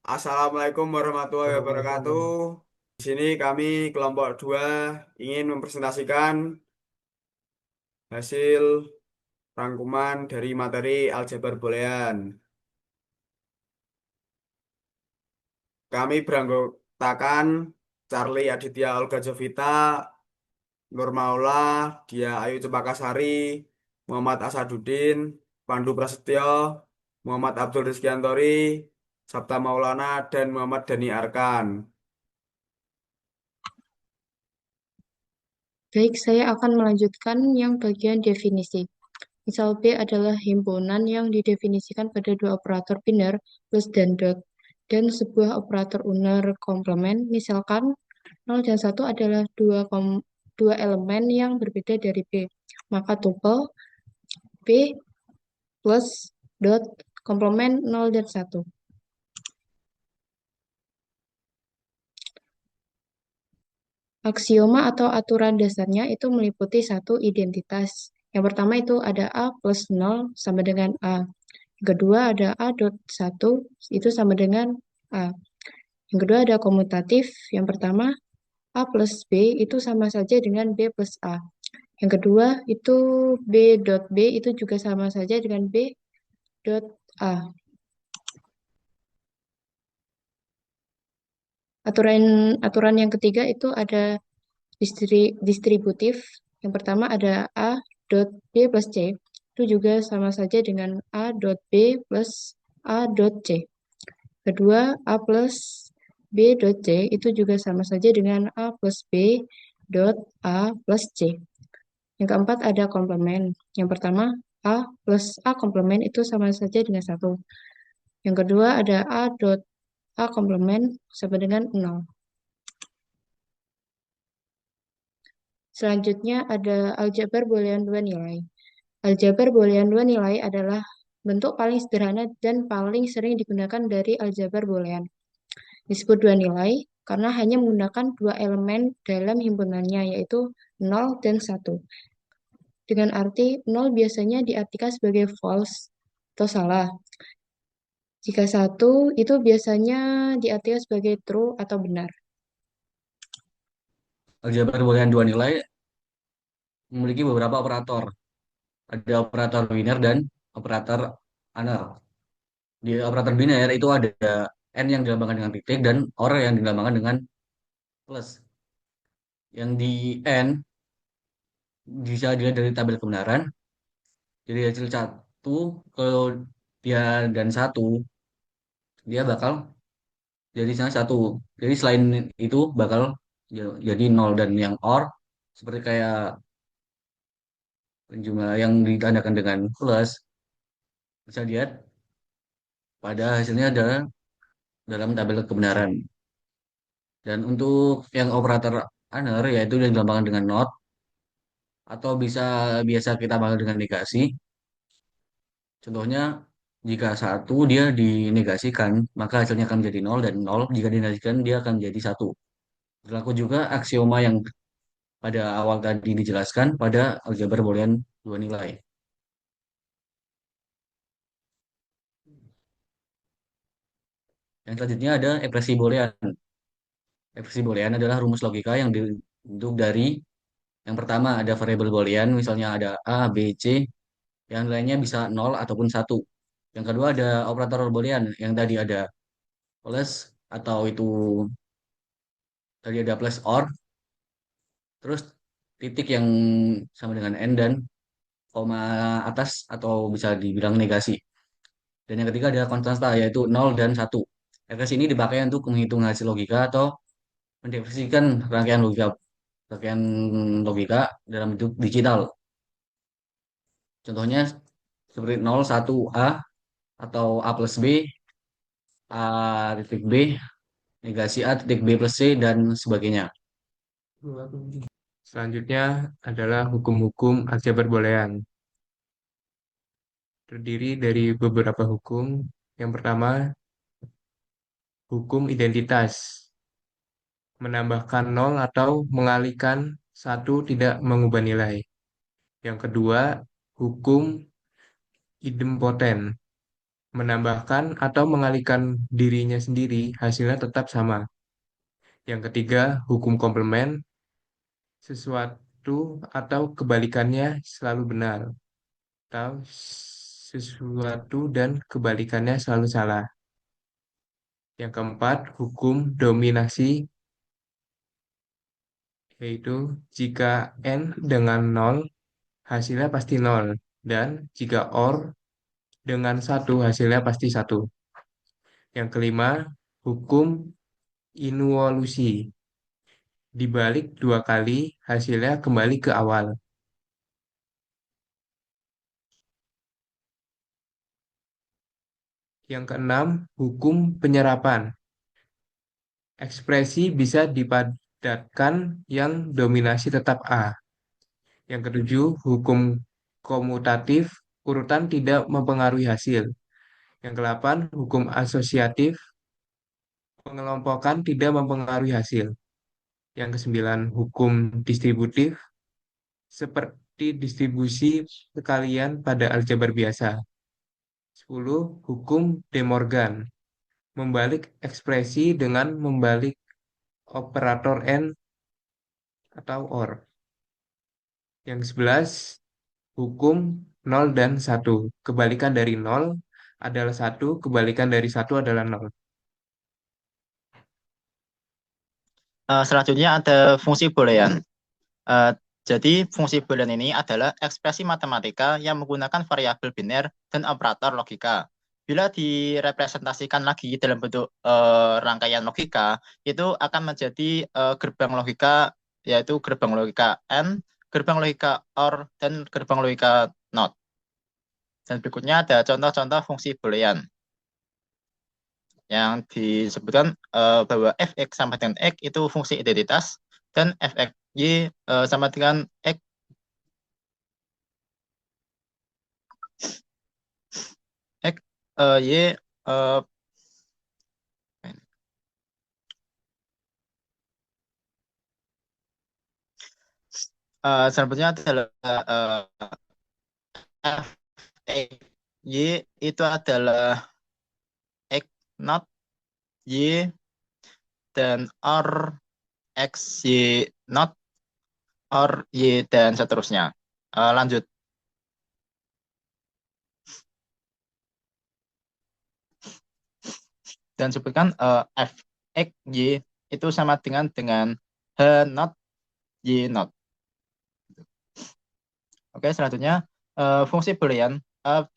Assalamualaikum warahmatullahi wabarakatuh. Di sini kami kelompok 2 ingin mempresentasikan hasil rangkuman dari materi aljabar boolean. Kami beranggotakan Charlie Aditya Olga Jovita, Nur Maula, Dia Ayu Cempaka Sari, Muhammad Asaduddin, Pandu Prasetyo, Muhammad Abdul Rizkiantori, Sabta Maulana, dan Muhammad Dhani Arkan. Baik, saya akan melanjutkan yang bagian definisi. Misal B adalah himpunan yang didefinisikan pada dua operator biner plus dan dot dan sebuah operator uner komplement. Misalkan 0 dan 1 adalah dua elemen yang berbeda dari B. Maka tuple B plus dot komplement 0 dan 1. Aksioma atau aturan dasarnya itu meliputi satu identitas. Yang pertama itu ada A plus 0 sama dengan A. Yang kedua ada A dot 1 itu sama dengan A. Yang kedua ada komutatif. Yang pertama A plus B itu sama saja dengan B plus A. Yang kedua itu B dot B itu juga sama saja dengan B dot A. Aturan aturan yang ketiga itu ada distributif. Yang pertama ada A dot B plus C. Itu juga sama saja dengan A dot B plus A dot C. Kedua, A plus B dot C itu juga sama saja dengan A plus B dot A plus C. Yang keempat ada komplement. Yang pertama, A plus A komplement itu sama saja dengan satu. Yang kedua ada A dot A komplement sama dengan nol. Selanjutnya ada aljabar boolean dua nilai. Aljabar boolean dua nilai adalah bentuk paling sederhana dan paling sering digunakan dari aljabar boolean. Disebut dua nilai karena hanya menggunakan dua elemen dalam himpunannya, yaitu 0 dan 1. Dengan arti 0 biasanya diartikan sebagai false atau salah. Jika 1 itu biasanya diartikan sebagai true atau benar. Aljabar boolean dua nilai memiliki beberapa operator. Ada operator biner dan operator uner. Di operator biner itu ada n yang dilambangkan dengan titik dan or yang dilambangkan dengan plus. Yang di n bisa dilihat dari tabel kebenaran. Jadi hasil satu kalau dia dan satu dia bakal jadi sana satu. Jadi selain itu bakal jadi nol dan yang or seperti kayak jumlah yang ditandakan dengan plus bisa dilihat pada hasilnya adalah dalam tabel kebenaran. Dan untuk yang operator uner yaitu yang dilambangkan dengan not atau bisa biasa kita panggil dengan negasi. Contohnya jika satu dia dinegasikan maka hasilnya akan menjadi nol dan nol jika dinegasikan dia akan menjadi satu. Berlaku juga aksioma yang pada awal tadi dijelaskan pada aljabar boolean dua nilai. Yang selanjutnya ada ekspresi boolean. Ekspresi boolean adalah rumus logika yang dibentuk dari yang pertama ada variabel boolean, misalnya ada A, B, C, yang lainnya bisa nol ataupun satu. Yang kedua ada operator boolean, yang tadi ada plus atau itu tadi ada plus or, terus titik yang sama dengan n dan koma atas atau bisa dibilang negasi. Dan yang ketiga ada konstanta yaitu nol dan satu. Ekspresi ini dipakai untuk menghitung hasil logika atau mendefinisikan rangkaian logika dalam bentuk digital. Contohnya seperti 0, 1, A atau A plus B, A titik B, negasi A titik B plus C, dan sebagainya. Selanjutnya adalah hukum-hukum aljabar boolean. Terdiri dari beberapa hukum. Yang pertama, hukum identitas. Menambahkan nol atau mengalihkan satu tidak mengubah nilai. Yang kedua, hukum idempoten. menambahkan atau mengalihkan dirinya sendiri, hasilnya tetap sama. Yang ketiga, hukum komplement, sesuatu atau kebalikannya selalu benar, atau sesuatu dan kebalikannya selalu salah. Yang keempat, hukum dominasi, yaitu jika n dengan 0, hasilnya pasti 0. Dan jika OR dengan 1, hasilnya pasti 1. Yang kelima, hukum involusi. Dibalik 2 kali, hasilnya kembali ke awal. Yang keenam, hukum penyerapan. Ekspresi bisa dipadatkan yang dominasi tetap A. Yang ketujuh, hukum komutatif, urutan tidak mempengaruhi hasil. Yang kedelapan, hukum asosiatif, pengelompokan tidak mempengaruhi hasil. Yang kesembilan, hukum distributif, seperti distribusi sekalian pada aljabar biasa. 10. Hukum De Morgan, membalik ekspresi dengan membalik operator N atau OR. Yang 11, hukum 0 dan 1. Kebalikan dari 0 adalah 1, kebalikan dari 1 adalah 0. Selanjutnya ada fungsi boolean. Jadi fungsi boolean ini adalah ekspresi matematika yang menggunakan variabel biner dan operator logika. Bila direpresentasikan lagi dalam bentuk rangkaian logika, itu akan menjadi gerbang logika, yaitu gerbang logika AND, gerbang logika OR, dan gerbang logika NOT. Dan berikutnya ada contoh-contoh fungsi boolean yang disebutkan bahwa fx sama dengan x itu fungsi identitas dan fx y sama dengan x x y selanjutnya adalah f x y itu adalah x not y dan or x y not or y dan seterusnya. Lanjut. Dan sebutkan f x y itu sama dengan h not y not. Oke, selanjutnya fungsi boolean.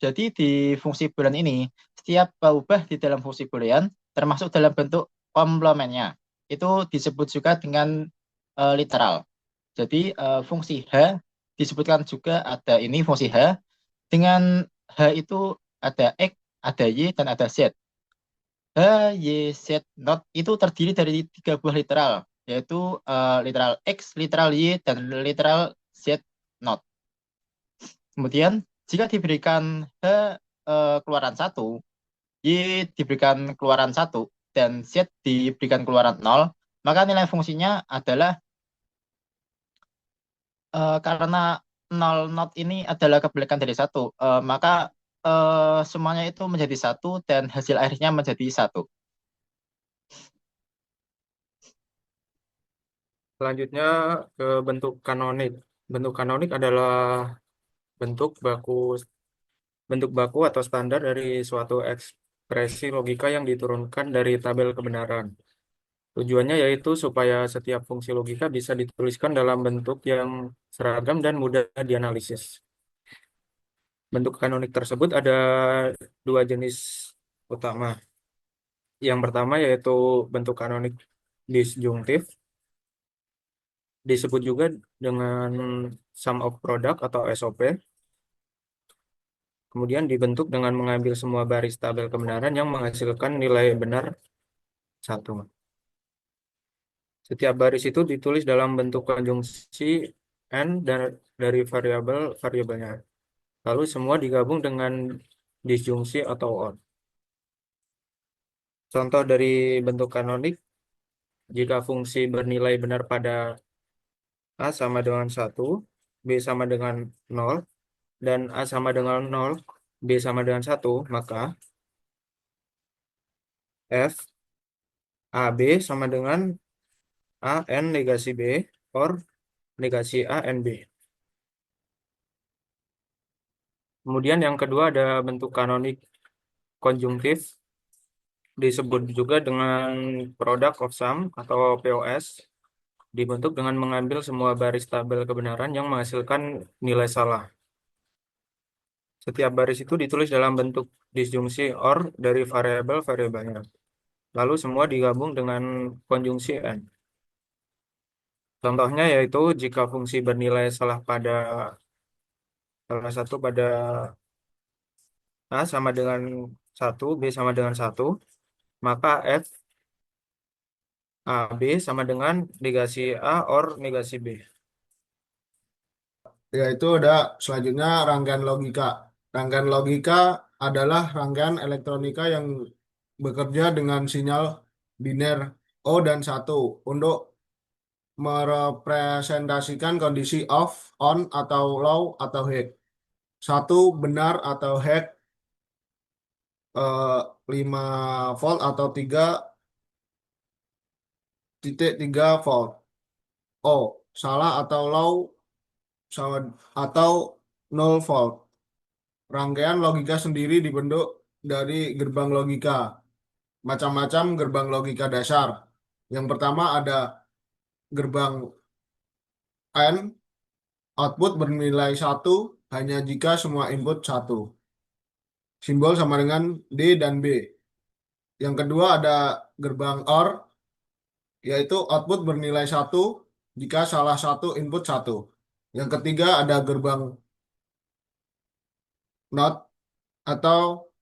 Jadi di fungsi boolean ini setiap ubah di dalam fungsi boolean termasuk dalam bentuk komplementnya itu disebut juga dengan literal. Jadi fungsi h disebutkan juga ada ini fungsi h. Dengan h itu ada x, ada y, dan ada z. H, y, z, not itu terdiri dari 3 buah literal, yaitu literal x, literal y, dan literal z, not. Kemudian jika diberikan h keluaran 1, y diberikan keluaran 1, dan z diberikan keluaran 0, maka nilai fungsinya adalah karena 0 not ini adalah kebalikan dari 1, maka semuanya itu menjadi 1 dan hasil akhirnya menjadi 1. Selanjutnya ke bentuk kanonik. Bentuk kanonik adalah bentuk baku atau standar dari suatu ekspresi logika yang diturunkan dari tabel kebenaran. Tujuannya yaitu supaya setiap fungsi logika bisa dituliskan dalam bentuk yang seragam dan mudah dianalisis. Bentuk kanonik tersebut ada 2 jenis utama. Yang pertama yaitu bentuk kanonik disjungtif, disebut juga dengan sum of product atau SOP. Kemudian dibentuk dengan mengambil semua baris tabel kebenaran yang menghasilkan nilai benar 1. Setiap baris itu ditulis dalam bentuk konjungsi n dari variabelnya. Lalu semua digabung dengan disjungsi atau OR. Contoh dari bentuk kanonik, jika fungsi bernilai benar pada A sama dengan 1, B sama dengan 0, dan A sama dengan 0, B sama dengan 1, maka F AB sama dengan A N negasi B or negasi A N B. Kemudian yang kedua ada bentuk kanonik konjungtif, disebut juga dengan product of sum atau POS, dibentuk dengan mengambil semua baris tabel kebenaran yang menghasilkan nilai salah. Setiap baris itu ditulis dalam bentuk disjungsi OR dari variabel-variabelnya. Lalu semua digabung dengan konjungsi AND. Contohnya yaitu jika fungsi bernilai salah pada salah satu pada A sama dengan 1, B sama dengan 1, maka F AB sama dengan negasi A or negasi B. Yaitu ada selanjutnya rangkaian logika. Rangkaian logika adalah rangkaian elektronika yang bekerja dengan sinyal biner O dan 1 untuk merepresentasikan kondisi off, on, atau low, atau high. Satu benar atau hack 5 volt atau 3,3 volt. O salah atau low sama atau 0 volt. Rangkaian logika sendiri dibentuk dari gerbang logika. Macam-macam gerbang logika dasar. Yang pertama ada gerbang N, output bernilai 1 hanya jika semua input 1. Simbol sama dengan D dan B. Yang kedua ada gerbang OR, yaitu output bernilai 1 jika salah satu input 1. Yang ketiga ada gerbang NOT atau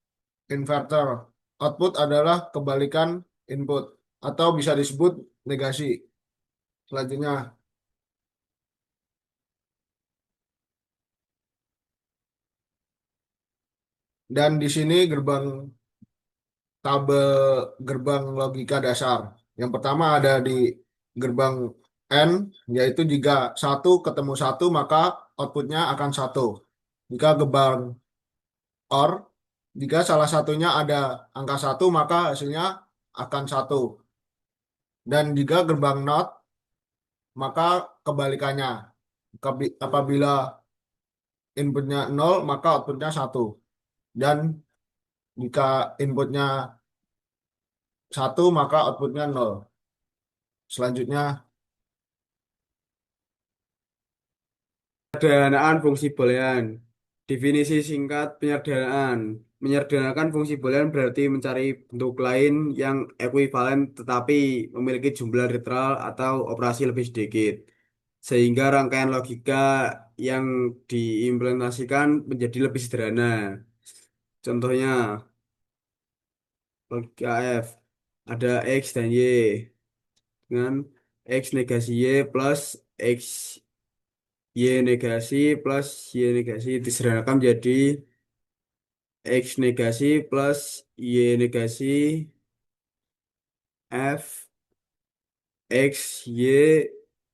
inverter. Output adalah kebalikan input atau bisa disebut negasi. Selanjutnya, dan di sini tabel gerbang logika dasar. Yang pertama ada di gerbang N, yaitu jika 1 ketemu 1 maka outputnya akan 1. Jika gerbang OR, jika salah satunya ada angka 1 maka hasilnya akan 1. Dan jika gerbang NOT, maka kebalikannya. Apabila inputnya 0 maka outputnya 1. Dan jika inputnya 1 maka outputnya 0. Selanjutnya, Penyederhanaan fungsi boolean. Definisi singkat penyederhanaan. Menyederhanakan fungsi boolean berarti mencari bentuk lain yang ekuivalen tetapi memiliki jumlah literal atau operasi lebih sedikit. Sehingga rangkaian logika yang diimplementasikan menjadi lebih sederhana. Contohnya, logika F. Ada X dan Y dengan X negasi Y plus X Y negasi plus Y negasi disederhanakan menjadi X negasi plus Y negasi F X Y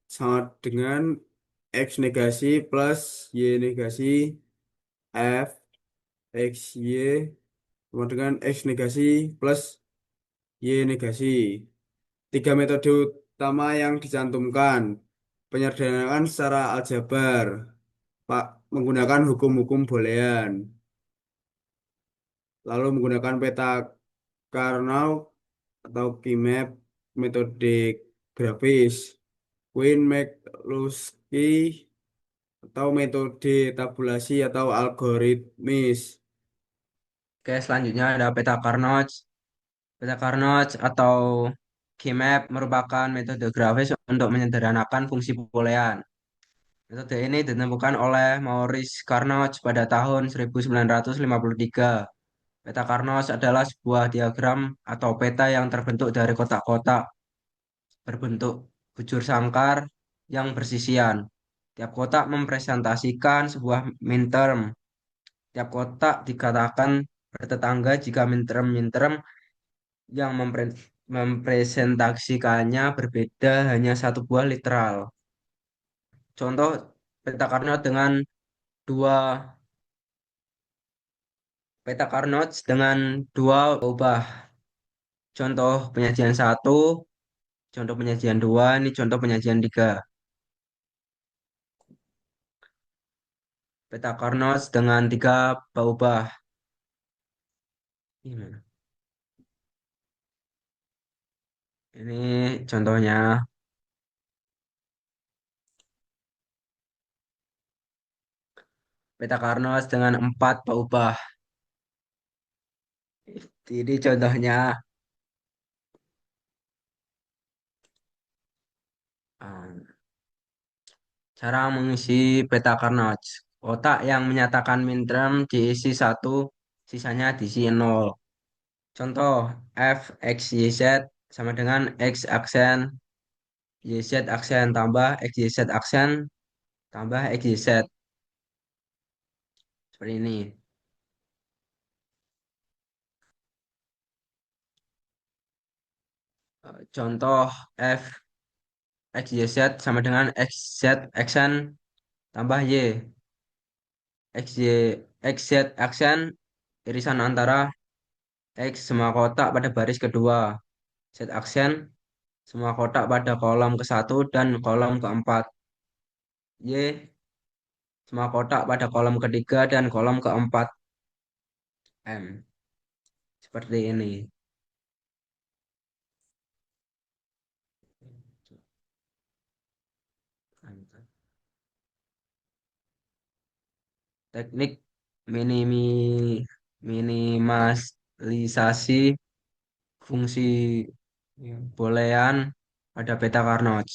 sama dengan X negasi plus Y negasi F X Y sama dengan X negasi plus Y negasi. Tiga metode utama yang dicantumkan. Penyederhanaan secara aljabar, Pak, menggunakan hukum-hukum boolean. Lalu menggunakan peta Karnaugh atau Kmap, metode grafis, Quinn McCluskey atau metode tabulasi atau algoritmis. Oke, selanjutnya ada peta Carnot. Peta Carnot atau Kmap merupakan metode grafis untuk menyederhanakan fungsi boolean. Metode ini ditemukan oleh Maurice Carnot pada tahun 1953. Peta Carnot adalah sebuah diagram atau peta yang terbentuk dari kotak-kotak berbentuk bujur sangkar yang bersisian. Tiap kotak mempresentasikan sebuah minterm. Tiap kotak dikatakan bertetangga jika minterm-minterm yang mempresentasikannya berbeda hanya satu buah literal. Contoh peta Carnot dengan dua peta Carnot dengan dua ubah. contoh penyajian 1, contoh penyajian 2, ini contoh penyajian 3. Peta Carnot dengan 3 berubah. Gimana? Ini contohnya peta Carnot dengan 4 berubah. Ini contohnya. ah, Cara mengisi peta Carnot. Kotak yang menyatakan minterm diisi 1, sisanya diisi 0. Contoh F X Y Z sama dengan X aksen Y Z aksen tambah X Y Z aksen tambah X Y Z. Seperti ini. Contoh F X Y Z sama dengan X Z aksen tambah Y. X Y X Z aksen irisan antara X semua kotak pada baris kedua. Z aksen semua kotak pada kolom ke-1 dan kolom keempat. Y semua kotak pada kolom ketiga dan kolom keempat. M. Seperti ini. Teknik minimalisasi fungsi boolean pada peta Carnot.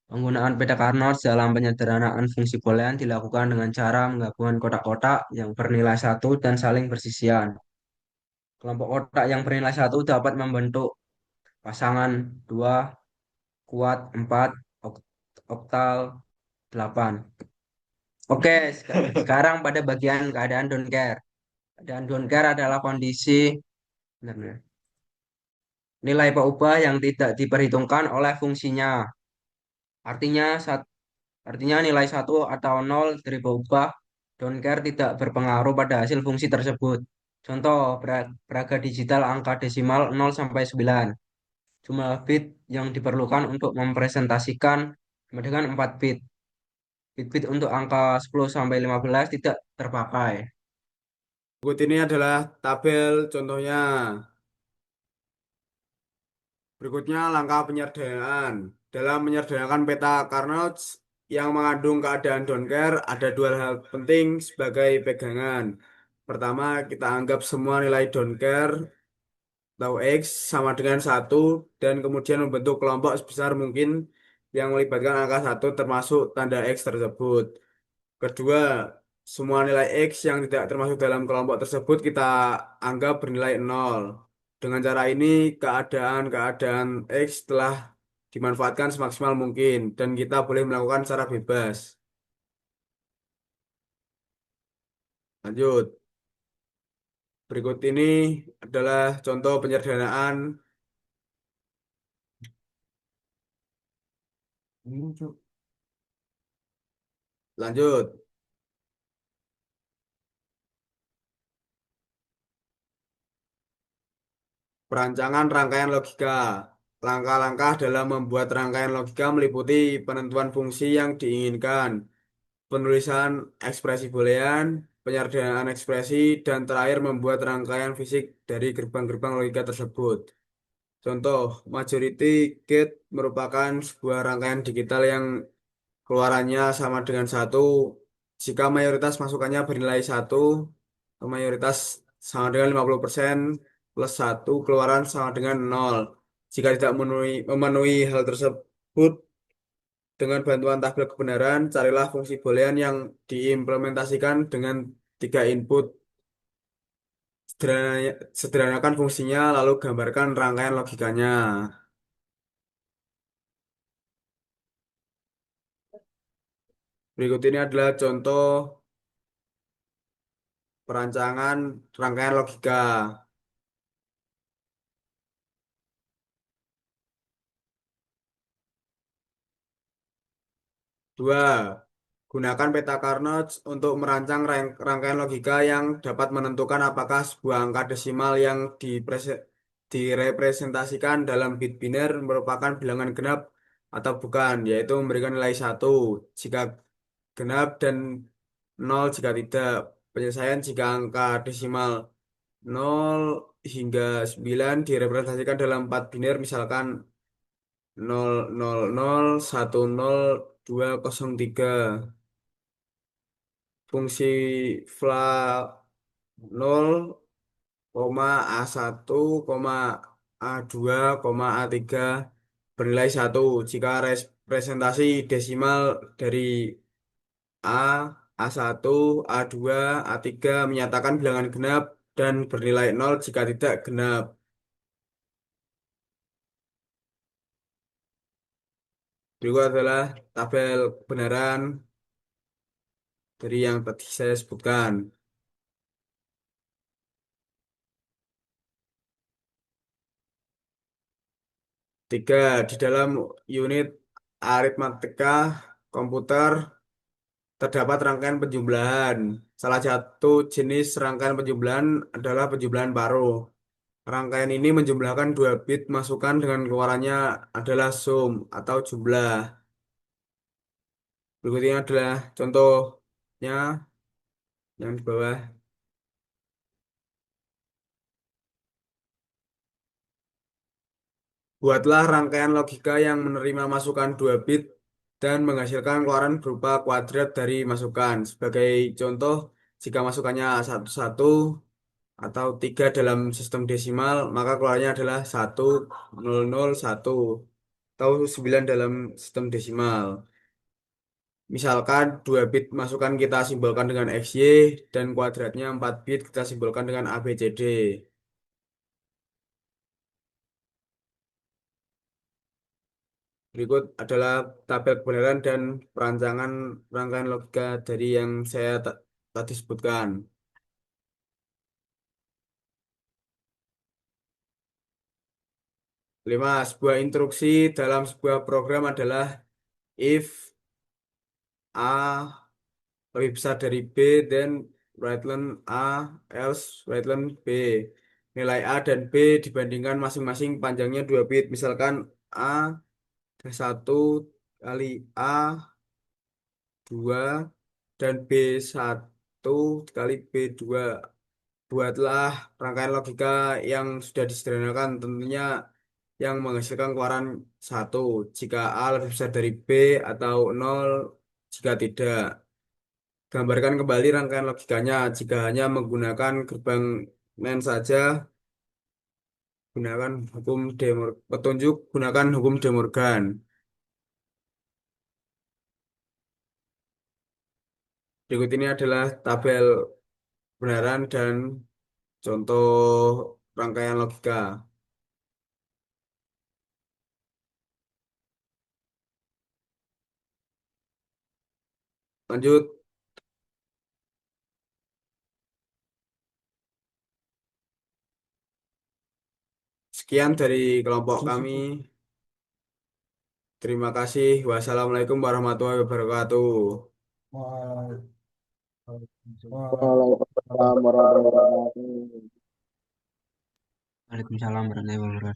Penggunaan peta Carnot dalam penyederhanaan fungsi boolean dilakukan dengan cara menggabungkan kotak-kotak yang bernilai 1 dan saling bersisian. Kelompok kotak yang bernilai 1 dapat membentuk pasangan 2 kuat 4 oktal 8. Oke, sekarang pada bagian keadaan don't care. Keadaan don't care adalah kondisi bentar, bentar. Nilai peubah yang tidak diperhitungkan oleh fungsinya. Artinya artinya nilai 1 atau 0 dari peubah don't care tidak berpengaruh pada hasil fungsi tersebut. Contoh, peraga digital angka desimal 0 sampai 9. Jumlah bit yang diperlukan untuk mempresentasikan sama dengan 4 bit. Bit-bit untuk angka 10 sampai 15 tidak terpakai. Berikut ini adalah tabel contohnya. Berikutnya langkah penyederhanaan. Dalam menyederhanakan peta Carnot yang mengandung keadaan don't care, ada dua hal penting sebagai pegangan. Pertama, kita anggap semua nilai don't care atau X sama dengan 1 dan kemudian membentuk kelompok sebesar mungkin yang melibatkan angka 1 termasuk tanda X tersebut. Kedua, semua nilai X yang tidak termasuk dalam kelompok tersebut kita anggap bernilai 0. Dengan cara ini, keadaan-keadaan X telah dimanfaatkan semaksimal mungkin dan kita boleh melakukan secara bebas. Lanjut. Berikut ini adalah contoh penyederhanaan. Lanjut. Perancangan rangkaian logika. Langkah-langkah dalam membuat rangkaian logika meliputi penentuan fungsi yang diinginkan, penulisan ekspresi boolean, penyederhanaan ekspresi, dan terakhir membuat rangkaian fisik dari gerbang-gerbang logika tersebut. Contoh, majority gate merupakan sebuah rangkaian digital yang keluarannya sama dengan 1 jika mayoritas masukannya bernilai 1, mayoritas sama dengan 50% plus 1 keluaran sama dengan 0. Jika tidak memenuhi hal tersebut, dengan bantuan tabel kebenaran, carilah fungsi boolean yang diimplementasikan dengan 3 input. Sederhanakan fungsinya, lalu gambarkan rangkaian logikanya. Berikut ini adalah contoh perancangan rangkaian logika. 2. Gunakan peta Carnot untuk merancang rangkaian logika yang dapat menentukan apakah sebuah angka desimal yang direpresentasikan dalam bit biner merupakan bilangan genap atau bukan, yaitu memberikan nilai 1 jika genap dan 0 jika tidak. Penyelesaian jika angka desimal 0 hingga 9 direpresentasikan dalam 4 biner, misalkan 000100203. Fungsi fla 0, A1, A2, A3 bernilai 1 jika representasi desimal dari A, A1, A2, A3 menyatakan bilangan genap dan bernilai 0 jika tidak genap. Berikut adalah tabel kebenaran dari yang tadi saya sebutkan. 3. Di dalam unit aritmatika komputer terdapat rangkaian penjumlahan. Salah satu jenis rangkaian penjumlahan adalah penjumlahan paruh. Rangkaian ini menjumlahkan 2 bit masukan dengan keluarannya adalah sum atau jumlah. Berikut ini adalah contohnya yang di bawah. Buatlah rangkaian logika yang menerima masukan 2 bit dan menghasilkan keluaran berupa kuadrat dari masukan. Sebagai contoh, jika masukannya 11 atau 3 dalam sistem desimal, maka keluarnya adalah 1001 atau 9 dalam sistem desimal. Misalkan 2 bit masukan kita simbolkan dengan XY dan kuadratnya 4 bit kita simbolkan dengan ABCD. Berikut adalah tabel kebenaran dan perancangan rangkaian logika dari yang saya tadi sebutkan. 5. Sebuah instruksi dalam sebuah program adalah if A lebih besar dari B, then write-len A, else write-len B. Nilai A dan B dibandingkan masing-masing panjangnya 2 bit. Misalkan A 1 kali A 2 dan B1 kali B2. Buatlah rangkaian logika yang sudah disederhanakan, tentunya yang menghasilkan keluaran 1 jika A lebih besar dari B atau 0 jika tidak. Gambarkan kembali rangkaian logikanya. Jika hanya menggunakan gerbang NAND saja, gunakan hukum petunjuk, gunakan hukum De Morgan. Berikut ini adalah tabel kebenaran dan contoh rangkaian logika. Lanjut. Sekian dari kelompok kami. Terima kasih. Wassalamualaikum warahmatullahi wabarakatuh. Waalaikumsalam warahmatullahi wabarakatuh. Waalaikumsalam warahmatullahi wabarakatuh.